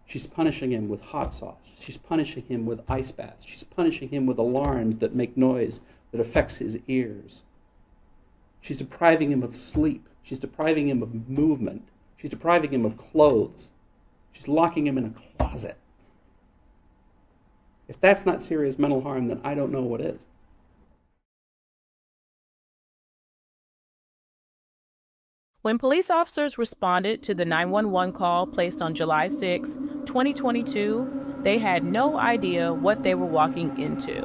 She's punishing him with hot sauce. She's punishing him with ice baths. She's punishing him with alarms that make noise that affects his ears. She's depriving him of sleep. She's depriving him of movement. She's depriving him of clothes. She's locking him in a closet. If that's not serious mental harm, then I don't know what is. When police officers responded to the 911 call placed on July 6, 2022, they had no idea what they were walking into.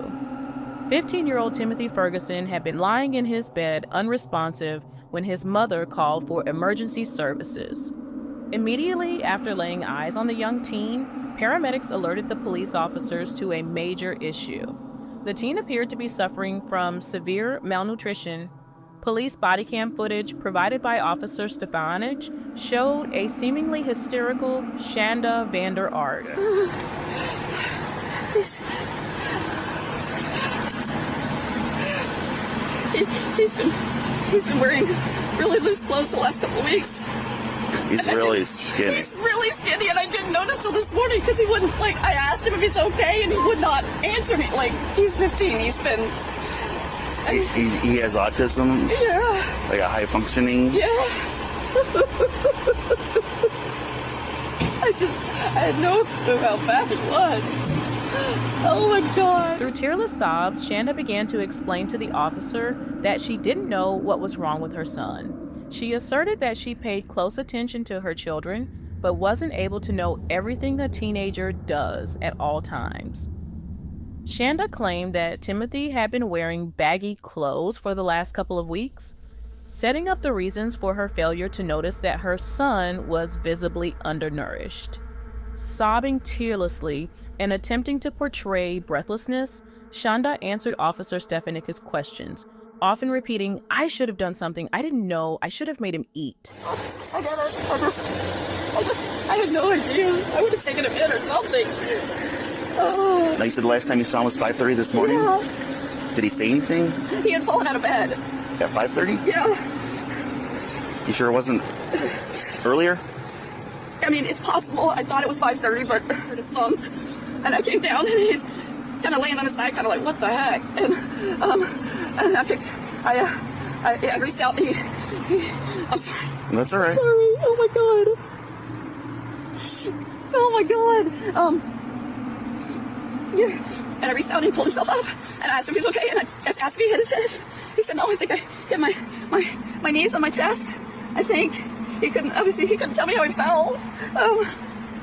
15-year-old Timothy Ferguson had been lying in his bed unresponsive when his mother called for emergency services. Immediately after laying eyes on the young teen, paramedics alerted the police officers to a major issue. The teen appeared to be suffering from severe malnutrition. Police body cam footage provided by Officer Stefanich showed a seemingly hysterical Shanda Vander Ark. He's been wearing really loose clothes the last couple of weeks. He's really skinny. He's really skinny, and I didn't notice till this morning because he wouldn't, I asked him if he's okay, and he would not answer me. He's 15. He's been... He has autism? Yeah. Like a high functioning? Yeah. I had no clue how bad it was. Oh my God. Through tearless sobs, Shanda began to explain to the officer that she didn't know what was wrong with her son. She asserted that she paid close attention to her children, but wasn't able to know everything a teenager does at all times. Shanda claimed that Timothy had been wearing baggy clothes for the last couple of weeks, setting up the reasons for her failure to notice that her son was visibly undernourished. Sobbing tearlessly and attempting to portray breathlessness, Shanda answered Officer Stefanich's questions, often repeating, "I should have done something. I didn't know. I should have made him eat." I get it. I had no idea. I would have taken him in or something. Oh. Now you said the last time you saw him was 5:30 this morning? Yeah. Did he say anything? He had fallen out of bed. At 5:30? Yeah. You sure it wasn't earlier? I mean, it's possible. I thought it was 5:30, but I heard a thump. And I came down, and he's kind of laying on his side, kind of like, what the heck? And I reached out, and I'm sorry. That's all right. Sorry. Oh, my God. Oh, my God. Yeah. And I reached out, and he pulled himself up, and I asked him if he's okay, and I just asked if he hit his head. He said, no, I think I hit my knees on my chest. I think he couldn't tell me how he fell. Oh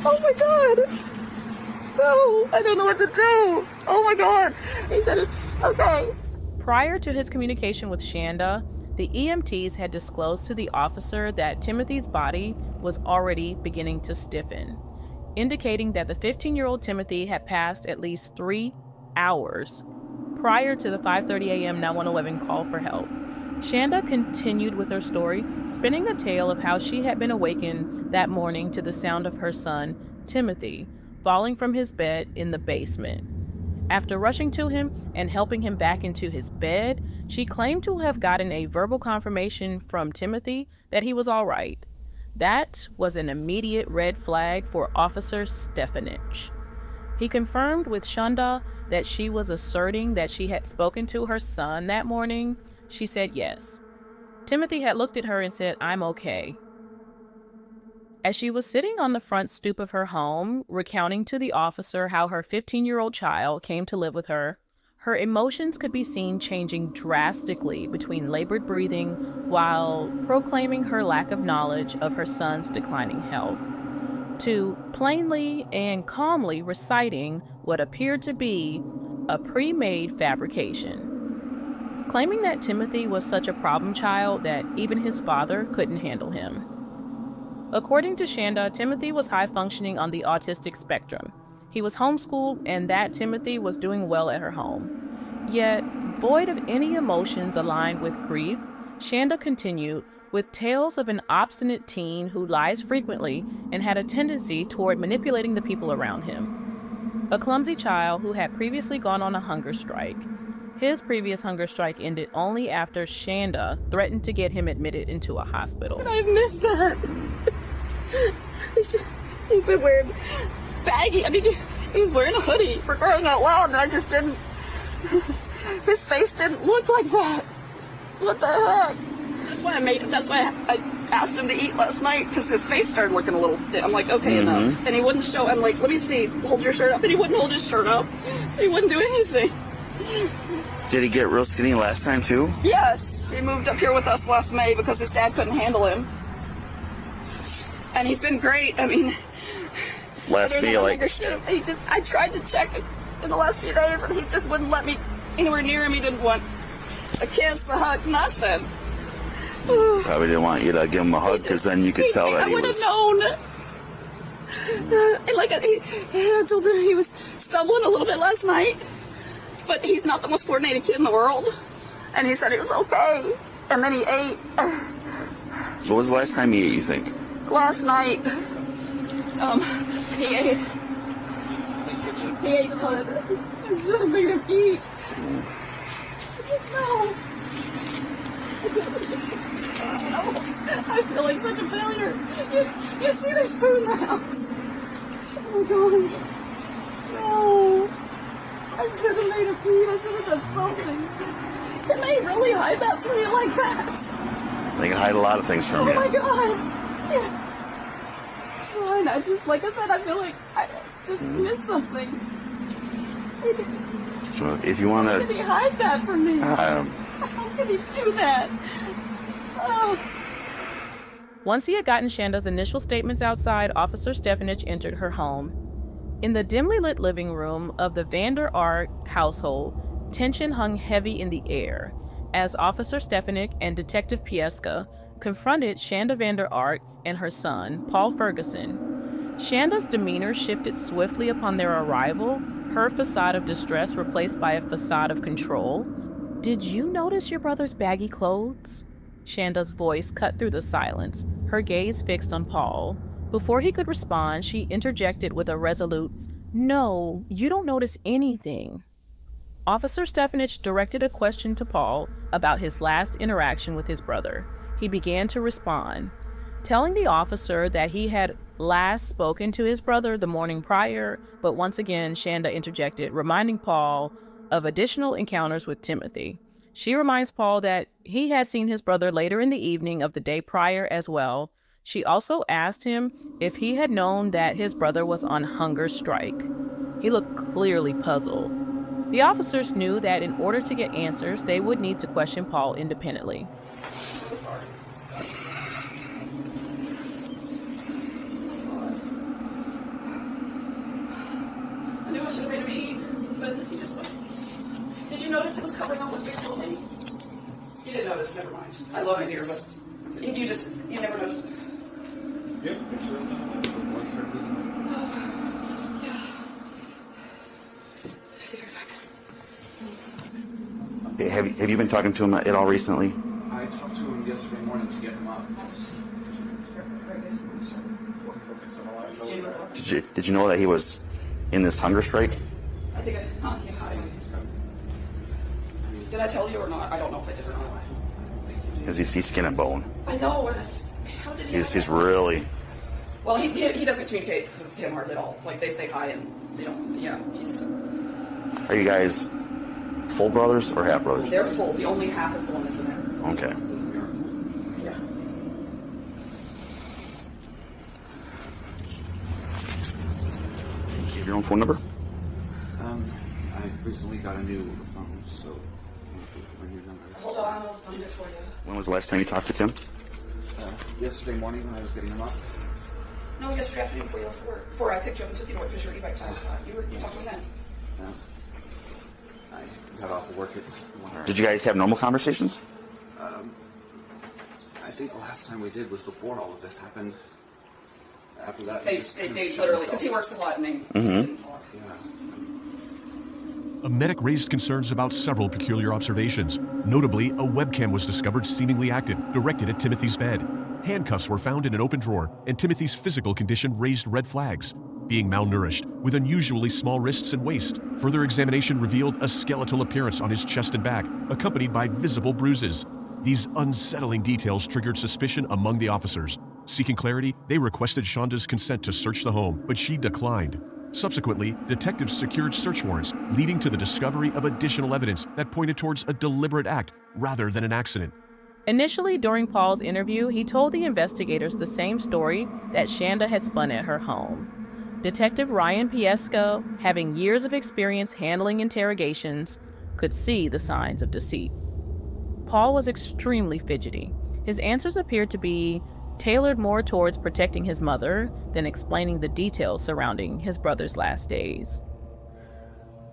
my God. No, I don't know what to do. Oh my God. He said it's okay. Prior to his communication with Shanda, the EMTs had disclosed to the officer that Timothy's body was already beginning to stiffen, indicating that the 15-year-old Timothy had passed at least 3 hours prior to the 5:30 a.m. 911 call for help. Shanda continued with her story, spinning a tale of how she had been awakened that morning to the sound of her son, Timothy, falling from his bed in the basement. After rushing to him and helping him back into his bed, she claimed to have gotten a verbal confirmation from Timothy that he was all right. That was an immediate red flag for Officer Stefanich. He confirmed with Shanda that she was asserting that she had spoken to her son that morning. She said yes. Timothy had looked at her and said, "I'm okay." As she was sitting on the front stoop of her home, recounting to the officer how her 15-year-old child came to live with her, her emotions could be seen changing drastically between labored breathing while proclaiming her lack of knowledge of her son's declining health, to plainly and calmly reciting what appeared to be a pre-made fabrication, claiming that Timothy was such a problem child that even his father couldn't handle him. According to Shanda, Timothy was high-functioning on the autistic spectrum. He was homeschooled, and that Timothy was doing well at her home. Yet, void of any emotions aligned with grief, Shanda continued with tales of an obstinate teen who lies frequently and had a tendency toward manipulating the people around him. A clumsy child who had previously gone on a hunger strike. His previous hunger strike ended only after Shanda threatened to get him admitted into a hospital. I missed that. He's been wearing baggy. I mean, he was wearing a hoodie, for crying out loud, and I just didn't. His face didn't look like that. What the heck? That's why I asked him to eat last night, because his face started looking a little thin. I'm like, okay, enough. And he wouldn't show. I'm like, let me see. Hold your shirt up. And he wouldn't hold his shirt up. He wouldn't do anything. Did he get real skinny last time too? Yes. He moved up here with us last May because his dad couldn't handle him. And he's been great. I mean, Last May, like, I tried to check in the last few days, and he just wouldn't let me anywhere near him. He didn't want a kiss, a hug, nothing. probably didn't want you to give him a hug, because then you could tell that he I would was. have known. And like I told him, he was stumbling a little bit last night, but he's not the most coordinated kid in the world. And he said he was okay. And then he ate. What was the last time he ate, you think? Last night, he ate Todd. I should have made him eat. No. I feel like such a failure. You see there's food in the house. Oh my God. No. I should have made him eat. I should have done something. Can they really hide that from me like that? They can hide a lot of things from Oh you. my gosh. Yeah. Oh, and I just, like I said, I feel like I just missed something. So if you want How could to, he hide that from me? uh, How could he do that? Oh. Once he had gotten Shanda's initial statements outside, Officer Stefanich entered her home. In the dimly lit living room of the Vander Ark household, tension hung heavy in the air as Officer Stefanich and Detective Pieska confronted Shanda Vander Ark and her son, Paul Ferguson. Shanda's demeanor shifted swiftly upon their arrival, her facade of distress replaced by a facade of control. "Did you notice your brother's baggy clothes?" Shanda's voice cut through the silence, her gaze fixed on Paul. Before he could respond, she interjected with a resolute, "No, you don't notice anything." Officer Stefanich directed a question to Paul about his last interaction with his brother. He began to respond, telling the officer that he had last spoken to his brother the morning prior, but once again Shanda interjected, reminding Paul of additional encounters with Timothy. She reminds Paul that he had seen his brother later in the evening of the day prior as well. She also asked him if he had known that his brother was on hunger strike. He looked clearly puzzled. The officers knew that in order to get answers, they would need to question Paul independently. I knew I should have made him eat, but he just went. Did you notice it was covering all with big clothing? You didn't notice, never mind. I love it here, but you never noticed. Yep. Have you been talking to him at all recently? I talked to him yesterday morning to get him up. Did you know that he was in this hunger strike? I think did I tell you or not? I don't know if I did or not. Because he's skin and bone. I know, and it's just, how did he? He's really. Well, he doesn't communicate with him hardly at all. Like, they say hi and they don't. Yeah, he's. Are you guys full brothers or half brothers? They're full. The only half is the one that's in there. Okay. Yeah. You have your own phone number? I recently got a new phone, so my new number. Hold on, I'll find it for you. When was the last time you talked to Tim? Yesterday morning when I was getting him up. No, yesterday afternoon before you left for work. Before I picked you up and took you to work because your e-bike time. You talked to him then. Yeah. I got off of work at 1. Did you guys have normal conversations? I think the last time we did was before all of this happened. After that, They he just literally, because he works a lot and they didn't talk. Yeah. A medic raised concerns about several peculiar observations. Notably, a webcam was discovered seemingly active, directed at Timothy's bed. Handcuffs were found in an open drawer, and Timothy's physical condition raised red flags. Being malnourished, with unusually small wrists and waist. Further examination revealed a skeletal appearance on his chest and back, accompanied by visible bruises. These unsettling details triggered suspicion among the officers. Seeking clarity, they requested Shanda's consent to search the home, but she declined. Subsequently, detectives secured search warrants, leading to the discovery of additional evidence that pointed towards a deliberate act rather than an accident. Initially, during Paul's interview, he told the investigators the same story that Shanda had spun at her home. Detective Ryan Pieska, having years of experience handling interrogations, could see the signs of deceit. Paul was extremely fidgety. His answers appeared to be tailored more towards protecting his mother than explaining the details surrounding his brother's last days.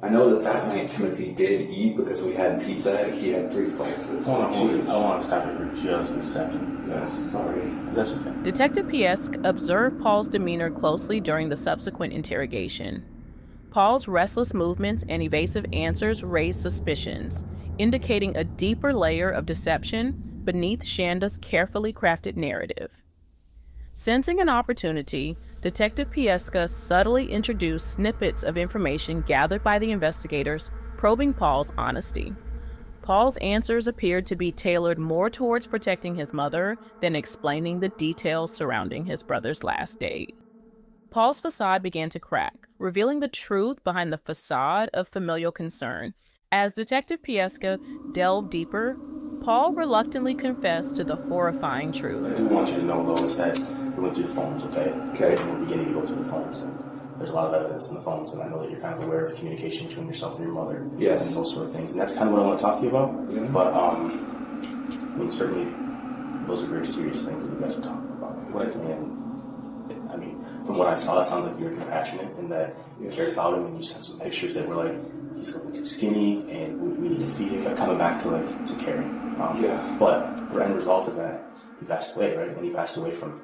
I know that night Timothy did eat because we had pizza. He had 3 slices. Hold on. I want to stop you for just a second. Yes, sorry. That's okay. Detective Piesk observed Paul's demeanor closely during the subsequent interrogation. Paul's restless movements and evasive answers raised suspicions, indicating a deeper layer of deception beneath Shanda's carefully crafted narrative. Sensing an opportunity, Detective Pieska subtly introduced snippets of information gathered by the investigators, probing Paul's honesty. Paul's answers appeared to be tailored more towards protecting his mother than explaining the details surrounding his brother's last days. Paul's facade began to crack, revealing the truth behind the facade of familial concern. As Detective Pieska delved deeper, Paul reluctantly confessed to the horrifying truth. I do want you to know, Lois, that we went through the phones, okay? Okay. And we're beginning to go through the phones, and there's a lot of evidence in the phones, and I know that you're kind of aware of communication between yourself and your mother. Yes. And those sort of things, and that's kind of what I want to talk to you about. Yeah. But, I mean, certainly, those are very serious things that you guys are talking about. Right. And, I mean, from what I saw, it sounds like you're compassionate and that you cared about him, and you sent some pictures that were like, he's looking too skinny, and we need to feed him. Coming back to, like, to caring. Yeah. But the end result of that, he passed away, right? And he passed away from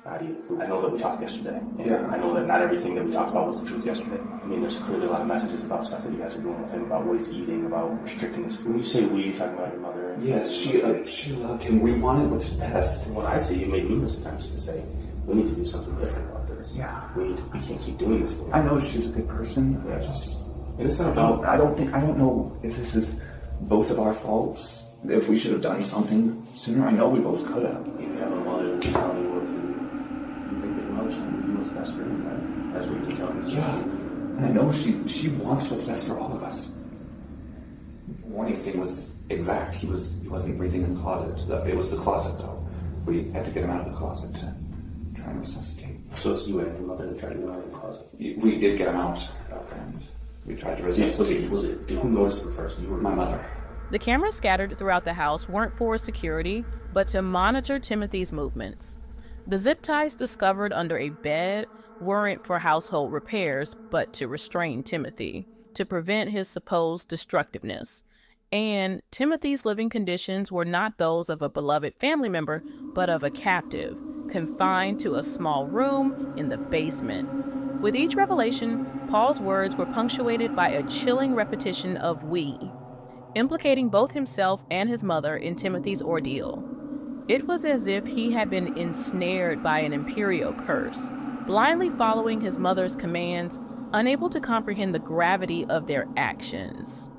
not eating food. I know that we talked yesterday. And Yeah. I know that not everything that we talked about was the truth yesterday. I mean, there's clearly a lot of messages about stuff that you guys are doing with him, about what he's eating, about restricting his food. When you say we, you're talking about your mother. Yes, she loved him. We wanted what's best. From what I see, you made numerous attempts to say, we need to do something different about this. Yeah. We can't keep doing this thing. I know she's a good person. Yeah. And it's not about. I don't know if this is both of our faults. If we should have done something sooner. I know we both could have. You have a mother that's telling you what to do. You think that your mother's going to do what's best for him, right? That's what you're telling us. Yeah. And I know she wants what's best for all of us. The warning thing was exact. He wasn't breathing in the closet. It was the closet though. We had to get him out of the closet to try and resuscitate. So it's you and your mother that tried to get him out of the closet? We did get him out. And we tried to resuscitate. Was it who noticed him first? You or my mother? The cameras scattered throughout the house weren't for security, but to monitor Timothy's movements. The zip ties discovered under a bed weren't for household repairs, but to restrain Timothy, to prevent his supposed destructiveness. And Timothy's living conditions were not those of a beloved family member, but of a captive, confined to a small room in the basement. With each revelation, Paul's words were punctuated by a chilling repetition of "we," implicating both himself and his mother in Timothy's ordeal. It was as if he had been ensnared by an imperial curse, blindly following his mother's commands, unable to comprehend the gravity of their actions.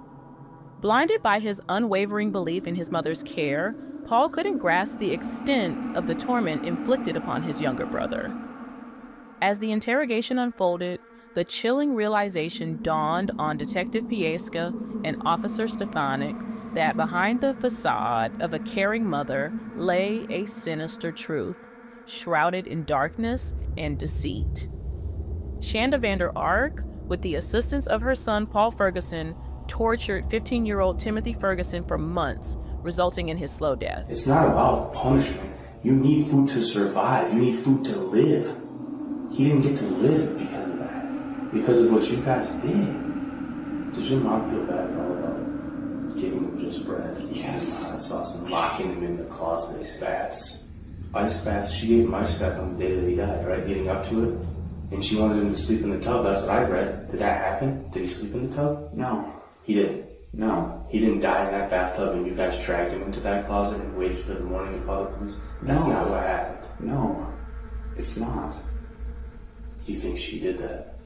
Blinded by his unwavering belief in his mother's care, Paul couldn't grasp the extent of the torment inflicted upon his younger brother. As the interrogation unfolded, the chilling realization dawned on Detective Pieska and Officer Stefanik that behind the facade of a caring mother lay a sinister truth, shrouded in darkness and deceit. Shanda Vander Ark, with the assistance of her son Paul Ferguson, tortured 15-year-old Timothy Ferguson for months, resulting in his slow death. It's not about punishment. You need food to survive. You need food to live. He didn't get to live because of that. Because of what you guys did. Does your mom feel bad at all about giving him just bread? Yes. Hot sauce and locking him in the closet. Ice baths. Ice baths. She gave him ice bath on the day that he died, right? Getting up to it. And she wanted him to sleep in the tub. That's what I read. Did that happen? Did he sleep in the tub? No. He didn't. No. He didn't die in that bathtub and you guys dragged him into that closet and waited for the morning to call the police? That's not what happened. No. It's not. Do you think she did that?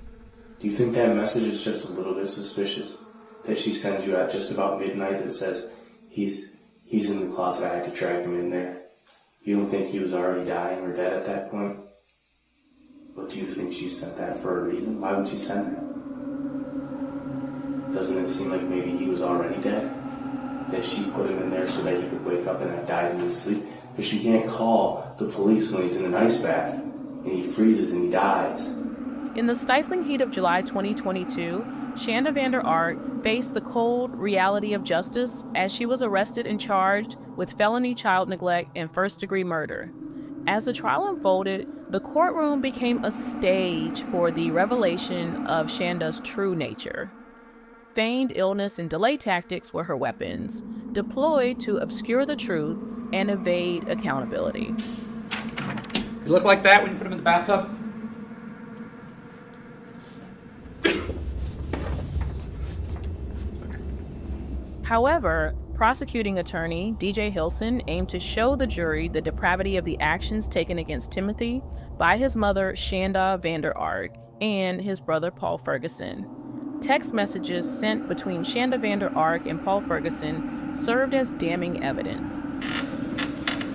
Do you think that message is just a little bit suspicious? That she sends you at just about midnight that says, he's in the closet, I had to drag him in there. You don't think he was already dying or dead at that point? But do you think she sent that for a reason? Why would she send that? Doesn't it seem like maybe he was already dead? That she put him in there so that he could wake up and have died in his sleep? Because she can't call the police when he's in an ice bath and he freezes and he dies. In the stifling heat of July 2022, Shanda Vander Ark faced the cold reality of justice as she was arrested and charged with felony child neglect and first-degree murder. As the trial unfolded, the courtroom became a stage for the revelation of Shanda's true nature. Feigned illness and delay tactics were her weapons, deployed to obscure the truth and evade accountability. You look like that when you put him in the bathtub? However, prosecuting attorney DJ Hilson aimed to show the jury the depravity of the actions taken against Timothy by his mother, Shanda Vander Ark, and his brother, Paul Ferguson. Text messages sent between Shanda Vander Ark and Paul Ferguson served as damning evidence.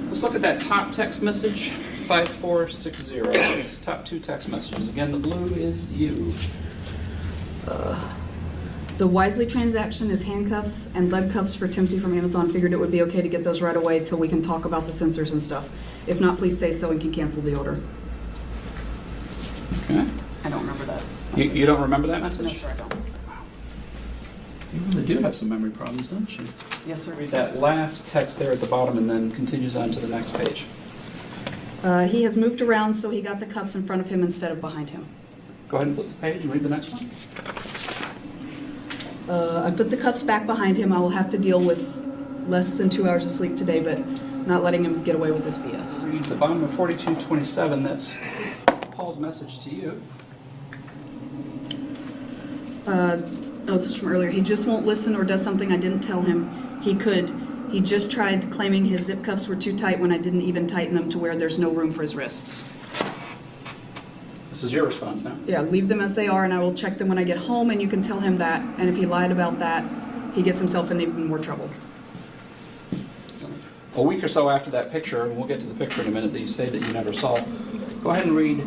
Let's look at that top text message, 5460. Those top 2 text messages. Again, the blue is you. The Wisely transaction is handcuffs and leg cuffs for Timothy from Amazon. Figured it would be okay to get those right away till we can talk about the sensors and stuff. If not, please say so and can cancel the order. Okay. I don't remember that. You don't remember that message? No, sir, I don't. You really do have some memory problems, don't you? Yes, sir. Read that last text there at the bottom and then continues on to the next page. He has moved around so he got the cuffs in front of him instead of behind him. Go ahead and flip the page and read the next one. I put the cuffs back behind him. I will have to deal with less than 2 hours of sleep today, but not letting him get away with this BS. Read the bottom of 4227. That's Paul's message to you. This is from earlier. He just won't listen or does something I didn't tell him he could. He just tried claiming his zip cuffs were too tight when I didn't even tighten them to where there's no room for his wrists. This is your response now. Yeah, leave them as they are and I will check them when I get home, and you can tell him that. And if he lied about that, he gets himself in even more trouble. A week or so after that picture, and we'll get to the picture in a minute that you say that you never saw, go ahead and read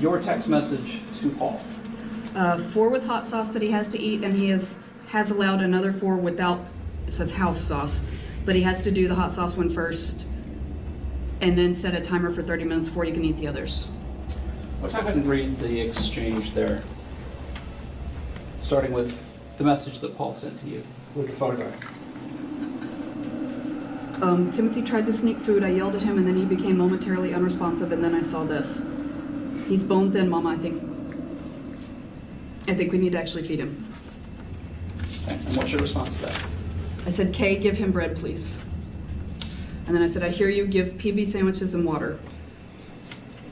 your text message to Paul. 4 with hot sauce that he has to eat, and he has allowed another 4 without, it says house sauce, but he has to do the hot sauce one first and then set a timer for 30 minutes before you can eat the others. Let's go ahead and read the exchange there, starting with the message that Paul sent to you with the photograph. Timothy tried to sneak food. I yelled at him, and then he became momentarily unresponsive, and then I saw this. He's bone thin, Mama, I think we need to actually feed him. Okay. And what's your response to that? I said, Kay, give him bread, please. And then I said, I hear you, give PB sandwiches and water.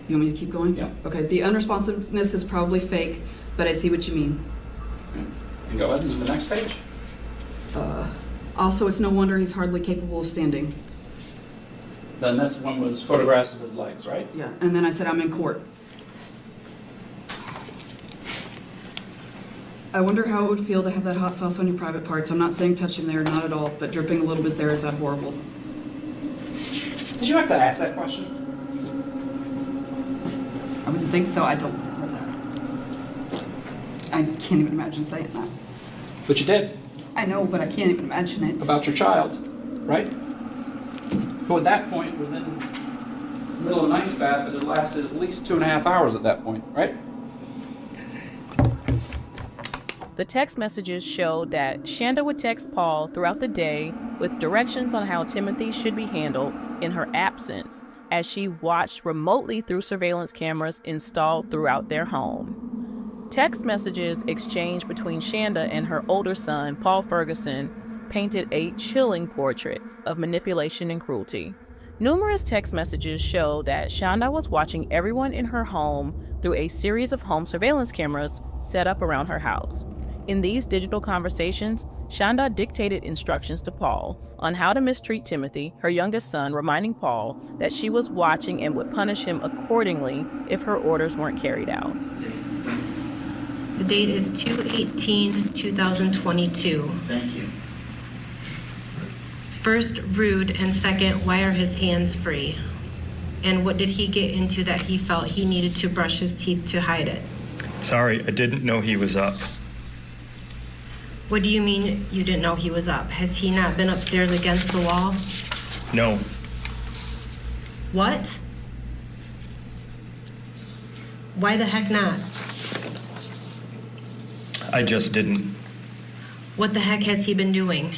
You want me to keep going? Yeah. Okay, the unresponsiveness is probably fake, but I see what you mean. Okay. And go ahead and the next page. Also, it's no wonder he's hardly capable of standing. Then that's one was photographs of his legs, right? Yeah, and then I said, I'm in court. I wonder how it would feel to have that hot sauce on your private parts. I'm not saying touch him there, not at all, but dripping a little bit there, is that horrible? Did you have to ask that question? I wouldn't think so. I don't remember that. I can't even imagine saying that. But you did. I know, but I can't even imagine it. About your child, right? Who at that point was in the middle of an ice bath that had lasted at least 2.5 hours at that point, right? The text messages showed that Shanda would text Paul throughout the day with directions on how Timothy should be handled in her absence, as she watched remotely through surveillance cameras installed throughout their home. Text messages exchanged between Shanda and her older son, Paul Ferguson, painted a chilling portrait of manipulation and cruelty. Numerous text messages show that Shanda was watching everyone in her home through a series of home surveillance cameras set up around her house. In these digital conversations, Shanda dictated instructions to Paul on how to mistreat Timothy, her youngest son, reminding Paul that she was watching and would punish him accordingly if her orders weren't carried out. The date is 2/18/2022. Thank you. First, rude, and second, why are his hands free? And what did he get into that he felt he needed to brush his teeth to hide it? Sorry, I didn't know he was up. What do you mean you didn't know he was up? Has he not been upstairs against the wall? No. What? Why the heck not? I just didn't. What the heck has he been doing?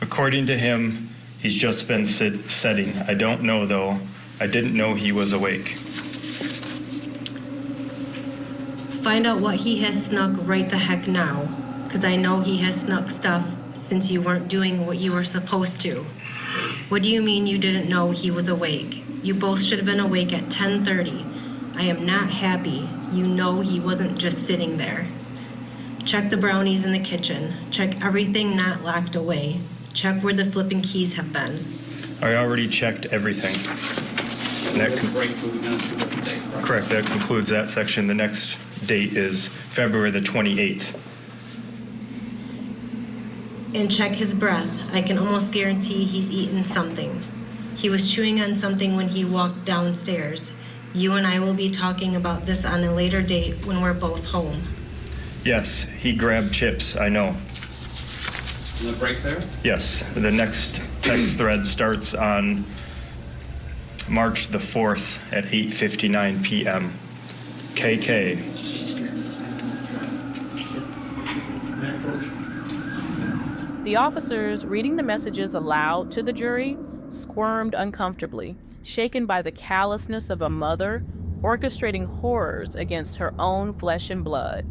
According to him, he's just been setting. I don't know, though. I didn't know he was awake. Find out what he has snuck right the heck now, because I know he has snuck stuff since you weren't doing what you were supposed to. What do you mean you didn't know he was awake? You both should have been awake at 10:30. I am not happy. You know he wasn't just sitting there. Check the brownies in the kitchen. Check everything not locked away. Check where the flipping keys have been. I already checked everything. Correct, that concludes that section. The next date is February the 28th. And check his breath. I can almost guarantee he's eaten something. He was chewing on something when he walked downstairs. You and I will be talking about this on a later date when we're both home. Yes, he grabbed chips, I know. The break there? Yes, the next text thread starts on March the 4th at 8:59 p.m. KK. The officers, reading the messages aloud to the jury, squirmed uncomfortably, shaken by the callousness of a mother orchestrating horrors against her own flesh and blood.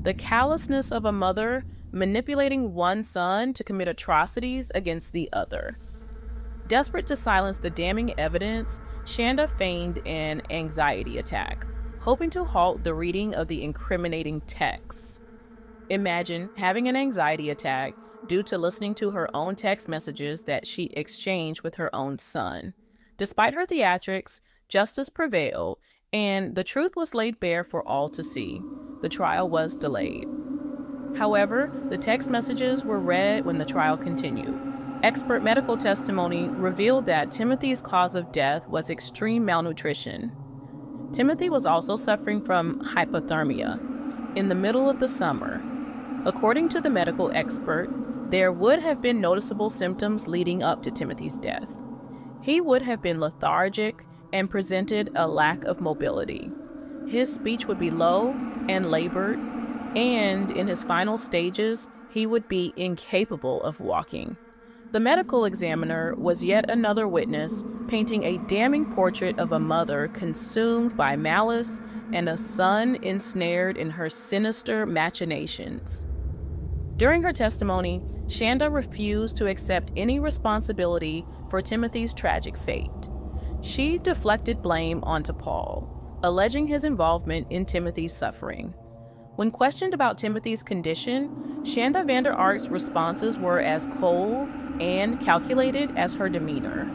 The callousness of a mother manipulating one son to commit atrocities against the other. Desperate to silence the damning evidence, Shanda feigned an anxiety attack, hoping to halt the reading of the incriminating texts. Imagine having an anxiety attack due to listening to her own text messages that she exchanged with her own son. Despite her theatrics, justice prevailed, and the truth was laid bare for all to see. The trial was delayed. However, the text messages were read when the trial continued. Expert medical testimony revealed that Timothy's cause of death was extreme malnutrition. Timothy was also suffering from hypothermia in the middle of the summer. According to the medical expert, there would have been noticeable symptoms leading up to Timothy's death. He would have been lethargic and presented a lack of mobility. His speech would be low and labored, and in his final stages, he would be incapable of walking. The medical examiner was yet another witness, painting a damning portrait of a mother consumed by malice and a son ensnared in her sinister machinations. During her testimony, Shanda refused to accept any responsibility for Timothy's tragic fate. She deflected blame onto Paul, alleging his involvement in Timothy's suffering. When questioned about Timothy's condition, Shanda Vander Ark's responses were as cold and calculated as her demeanor.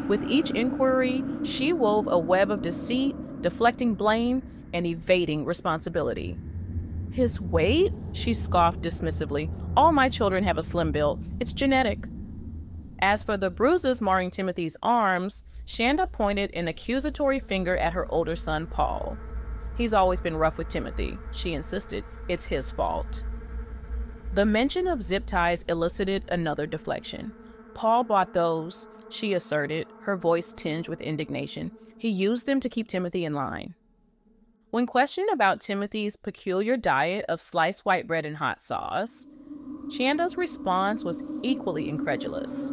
With each inquiry, she wove a web of deceit, deflecting blame, and evading responsibility. His weight? She scoffed dismissively. All my children have a slim build. It's genetic. As for the bruises marring Timothy's arms, Shanda pointed an accusatory finger at her older son, Paul. He's always been rough with Timothy, she insisted. It's his fault. The mention of zip ties elicited another deflection. Paul bought those, she asserted, her voice tinged with indignation. He used them to keep Timothy in line. When questioned about Timothy's peculiar diet of sliced white bread and hot sauce, Shanda's response was equally incredulous.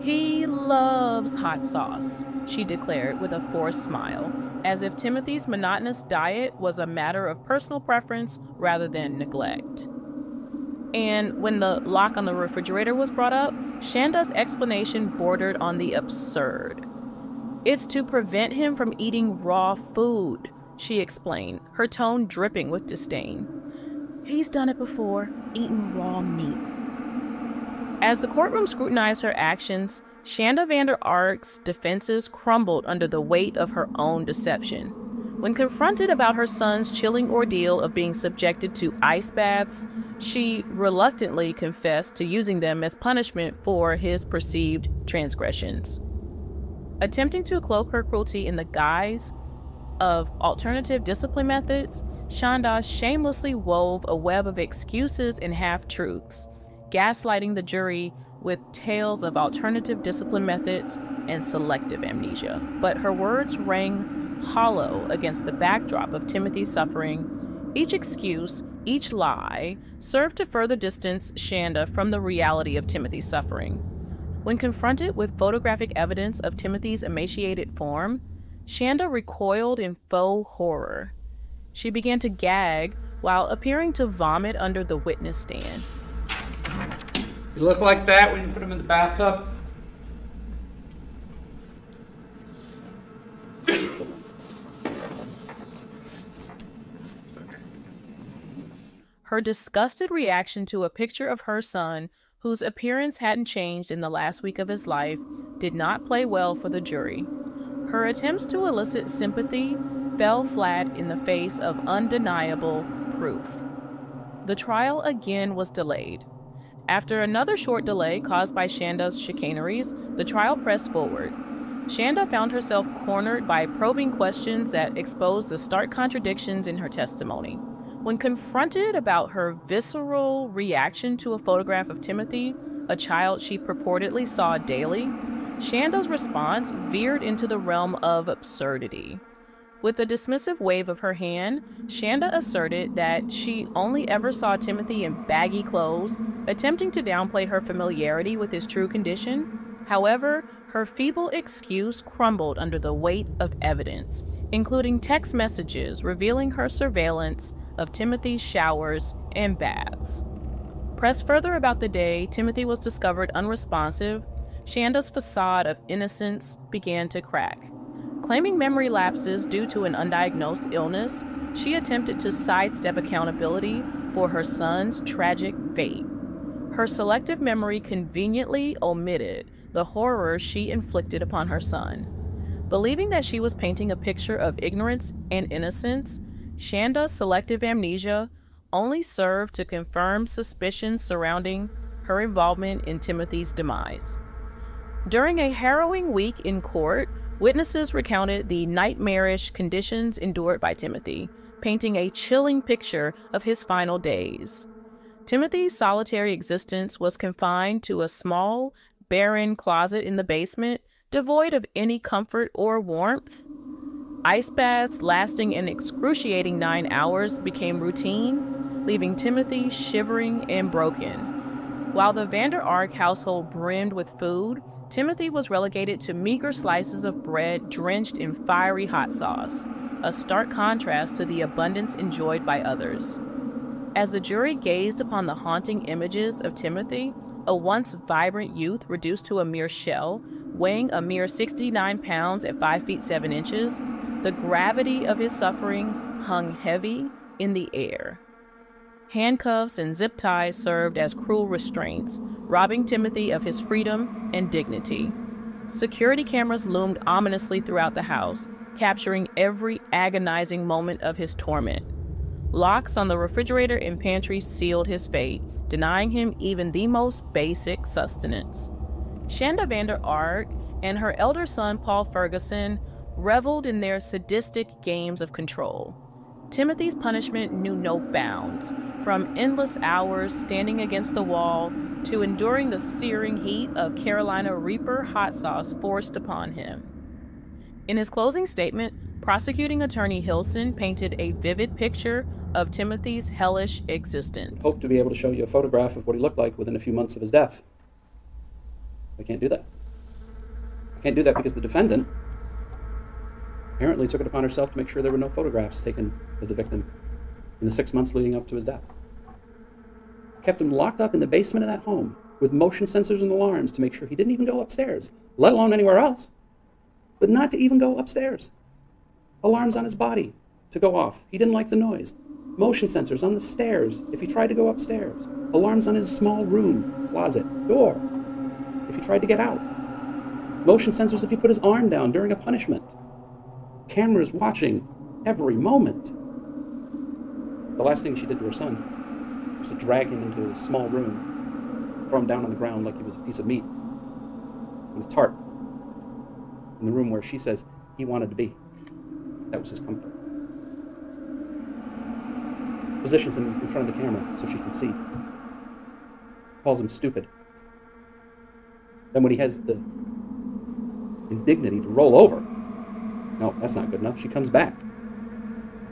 He loves hot sauce, she declared with a forced smile, as if Timothy's monotonous diet was a matter of personal preference rather than neglect. And when the lock on the refrigerator was brought up, Shanda's explanation bordered on the absurd. It's to prevent him from eating raw food, she explained, her tone dripping with disdain. He's done it before, eaten raw meat. As the courtroom scrutinized her actions, Shanda Vander Ark's defenses crumbled under the weight of her own deception. When confronted about her son's chilling ordeal of being subjected to ice baths, she reluctantly confessed to using them as punishment for his perceived transgressions. Attempting to cloak her cruelty in the guise of alternative discipline methods, Shanda shamelessly wove a web of excuses and half-truths, gaslighting the jury with tales of alternative discipline methods and selective amnesia. But her words rang hollow against the backdrop of Timothy's suffering. Each excuse, each lie, served to further distance Shanda from the reality of Timothy's suffering. When confronted with photographic evidence of Timothy's emaciated form, Shanda recoiled in faux horror. She began to gag while appearing to vomit under the witness stand. You look like that when you put him in the bathtub? Her disgusted reaction to a picture of her son, whose appearance hadn't changed in the last week of his life, did not play well for the jury. Her attempts to elicit sympathy fell flat in the face of undeniable proof. The trial again was delayed. After another short delay caused by Shanda's chicaneries, the trial pressed forward. Shanda found herself cornered by probing questions that exposed the stark contradictions in her testimony. When confronted about her visceral reaction to a photograph of Timothy, a child she purportedly saw daily, Shanda's response veered into the realm of absurdity. With a dismissive wave of her hand, Shanda asserted that she only ever saw Timothy in baggy clothes, attempting to downplay her familiarity with his true condition. However, her feeble excuse crumbled under the weight of evidence, including text messages revealing her surveillance of Timothy's showers and baths. Pressed further about the day Timothy was discovered unresponsive, Shanda's facade of innocence began to crack. Claiming memory lapses due to an undiagnosed illness, she attempted to sidestep accountability for her son's tragic fate. Her selective memory conveniently omitted the horror she inflicted upon her son. Believing that she was painting a picture of ignorance and innocence, Shanda's selective amnesia only served to confirm suspicions surrounding her involvement in Timothy's demise. During a harrowing week in court, witnesses recounted the nightmarish conditions endured by Timothy, painting a chilling picture of his final days. Timothy's solitary existence was confined to a small, barren closet in the basement, devoid of any comfort or warmth. Ice baths lasting an excruciating 9 hours became routine, leaving Timothy shivering and broken. While the Vander Ark household brimmed with food, Timothy was relegated to meager slices of bread drenched in fiery hot sauce, a stark contrast to the abundance enjoyed by others. As the jury gazed upon the haunting images of Timothy, a once vibrant youth reduced to a mere shell, weighing a mere 69 pounds at 5 feet 7 inches, the gravity of his suffering hung heavy in the air. Handcuffs and zip ties served as cruel restraints, robbing Timothy of his freedom and dignity. Security cameras loomed ominously throughout the house, capturing every agonizing moment of his torment. Locks on the refrigerator and pantry sealed his fate, denying him even the most basic sustenance. Shanda Vander Ark and her elder son Paul Ferguson reveled in their sadistic games of control. Timothy's punishment knew no bounds, from endless hours standing against the wall to enduring the searing heat of Carolina Reaper hot sauce forced upon him. In his closing statement, prosecuting attorney Hilson painted a vivid picture of Timothy's hellish existence. Hope to be able to show you a photograph of what he looked like within a few months of his death. I can't do that. I can't do that because the defendant apparently took it upon herself to make sure there were no photographs taken of the victim in the 6 months leading up to his death. Kept him locked up in the basement of that home with motion sensors and alarms to make sure he didn't even go upstairs, let alone anywhere else, but not to even go upstairs. Alarms on his body to go off. He didn't like the noise. Motion sensors on the stairs if he tried to go upstairs. Alarms on his small room, closet, door if he tried to get out. Motion sensors if he put his arm down during a punishment. Cameras watching every moment. The last thing she did to her son was to drag him into a small room, throw him down on the ground like he was a piece of meat on a tart. in the room where she says he wanted to be. That was his comfort. Positions him in front of the camera so she can see. Calls him stupid. Then when he has the indignity to roll over, no, that's not good enough. She comes back.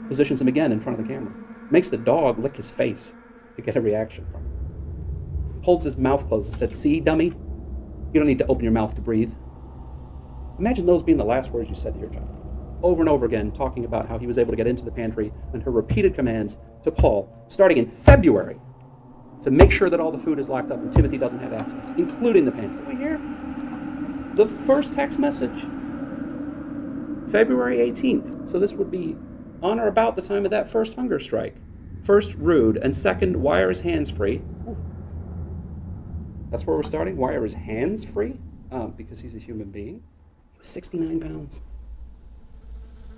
Positions him again in front of the camera. Makes the dog lick his face to get a reaction from him. Holds his mouth closed and said, "See, dummy? You don't need to open your mouth to breathe." Imagine those being the last words you said to your child. Over and over again, talking about how he was able to get into the pantry and her repeated commands to Paul, starting in February, to make sure that all the food is locked up and Timothy doesn't have access, including the pantry. We hear the first text message, February 18th. So this would be on or about the time of that first hunger strike. First, rude, and second, why are his hands free? Ooh. That's where we're starting. Why are his hands free? Because he's a human being. He was 69 pounds.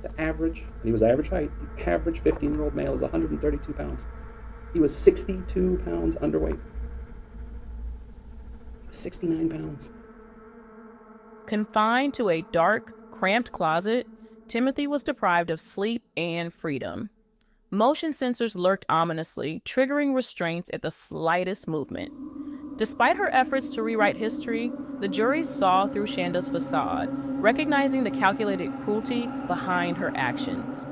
The average, and he was average height, the average 15-year-old male is 132 pounds. He was 62 pounds underweight. He was 69 pounds. Confined to a dark, cramped closet, Timothy was deprived of sleep and freedom. Motion sensors lurked ominously, triggering restraints at the slightest movement. Despite her efforts to rewrite history, the jury saw through Shanda's facade, recognizing the calculated cruelty behind her actions.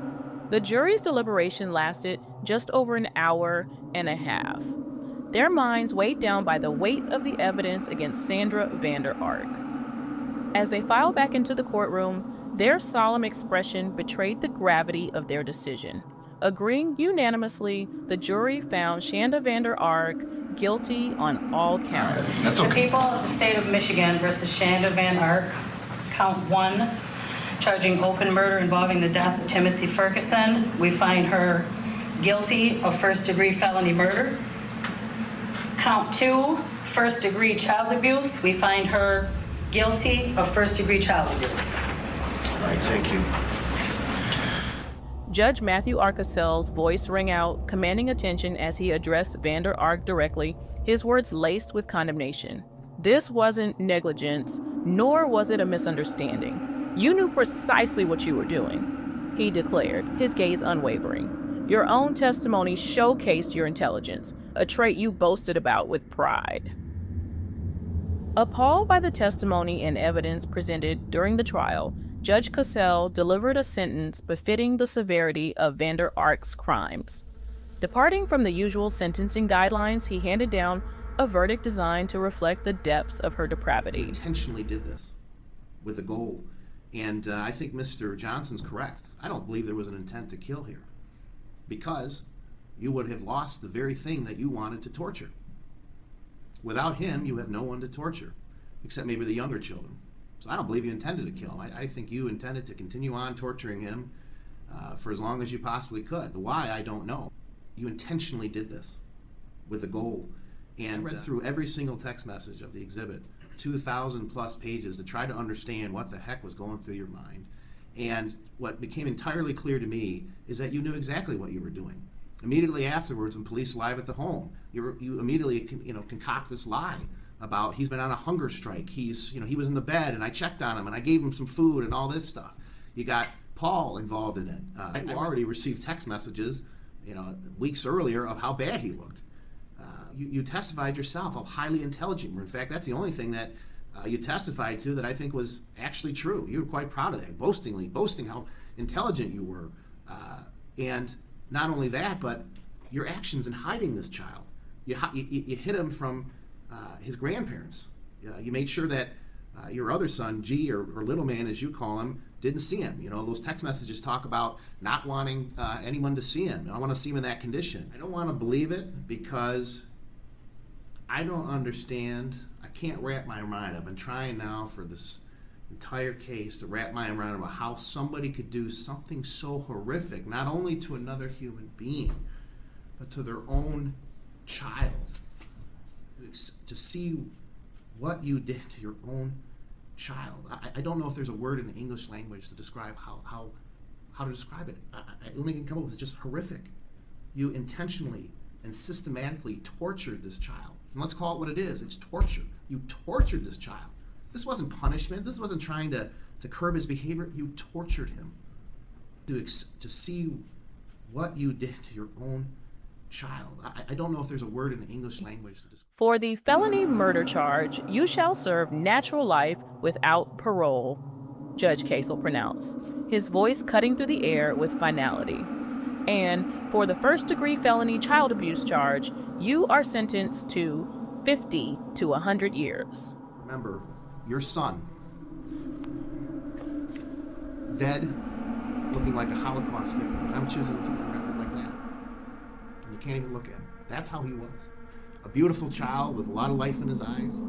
The jury's deliberation lasted just over an hour and a half, their minds weighed down by the weight of the evidence against Shanda Vander Ark. As they filed back into the courtroom, their solemn expression betrayed the gravity of their decision. Agreeing unanimously, the jury found Shanda Vander Ark guilty on all counts. That's okay. The people of the state of Michigan versus Shanda Vander Ark, count 1, charging open murder involving the death of Timothy Ferguson. We find her guilty of first-degree felony murder. Count 2, first-degree child abuse. We find her guilty of first-degree child abuse. All right, thank you. Judge Matthew Arkasel's voice rang out, commanding attention as he addressed Vander Ark directly, his words laced with condemnation. This wasn't negligence, nor was it a misunderstanding. You knew precisely what you were doing, he declared, his gaze unwavering. Your own testimony showcased your intelligence, a trait you boasted about with pride. Appalled by the testimony and evidence presented during the trial, Judge Cassell delivered a sentence befitting the severity of Vander Ark's crimes. Departing from the usual sentencing guidelines, he handed down a verdict designed to reflect the depths of her depravity. You intentionally did this with a goal, and I think Mr. Johnson's correct. I don't believe there was an intent to kill here, because you would have lost the very thing that you wanted to torture. Without him, you have no one to torture, except maybe the younger children. So I don't believe you intended to kill him. I think you intended to continue on torturing him for as long as you possibly could. The why, I don't know. You intentionally did this with a goal. And I read through every single text message of the exhibit, 2,000 plus pages, to try to understand what the heck was going through your mind. And what became entirely clear to me is that you knew exactly what you were doing. Immediately afterwards, when police arrived at the home, you immediately concoct this lie about he's been on a hunger strike. He was in the bed and I checked on him and I gave him some food and all this stuff. You got Paul involved in it. I already received text messages, weeks earlier of how bad he looked. You testified yourself how highly intelligent you were. In fact, that's the only thing that you testified to that I think was actually true. You were quite proud of that, boasting how intelligent you were. And not only that, but your actions in hiding this child. You hid him from his grandparents. You made sure that your other son, G, or little man as you call him, didn't see him. Those text messages talk about not wanting anyone to see him. I don't want to see him in that condition. I don't want to believe it because I don't understand. I can't wrap my mind. I've been trying now for this entire case to wrap my mind around how somebody could do something so horrific, not only to another human being, but to their own child. To see what you did to your own child. I don't know if there's a word in the English language to describe how to describe it. I only can come up with just horrific. You intentionally and systematically tortured this child. And let's call it what it is. It's torture. You tortured this child. This wasn't punishment. This wasn't trying to to curb his behavior, you tortured him. To see what you did to your own child. I don't know if there's a word in the English language that describes. For the felony murder charge, you shall serve natural life without parole, Judge Casel pronounced, his voice cutting through the air with finality. And for the first-degree felony child abuse charge, you are sentenced to 50 to 100 years. Remember, your son, dead, looking like a Holocaust victim. I'm choosing to remember like that. And you can't even look at him. That's how he was. A beautiful child with a lot of life in his eyes.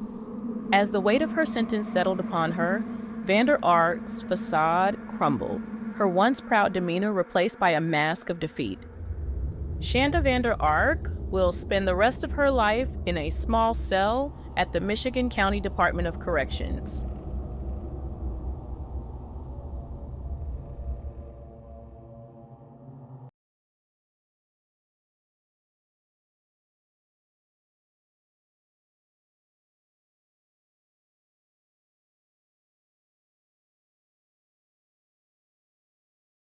As the weight of her sentence settled upon her, Vander Ark's facade crumbled, her once proud demeanor replaced by a mask of defeat. Shanda Vander Ark will spend the rest of her life in a small cell at the Michigan County Department of Corrections.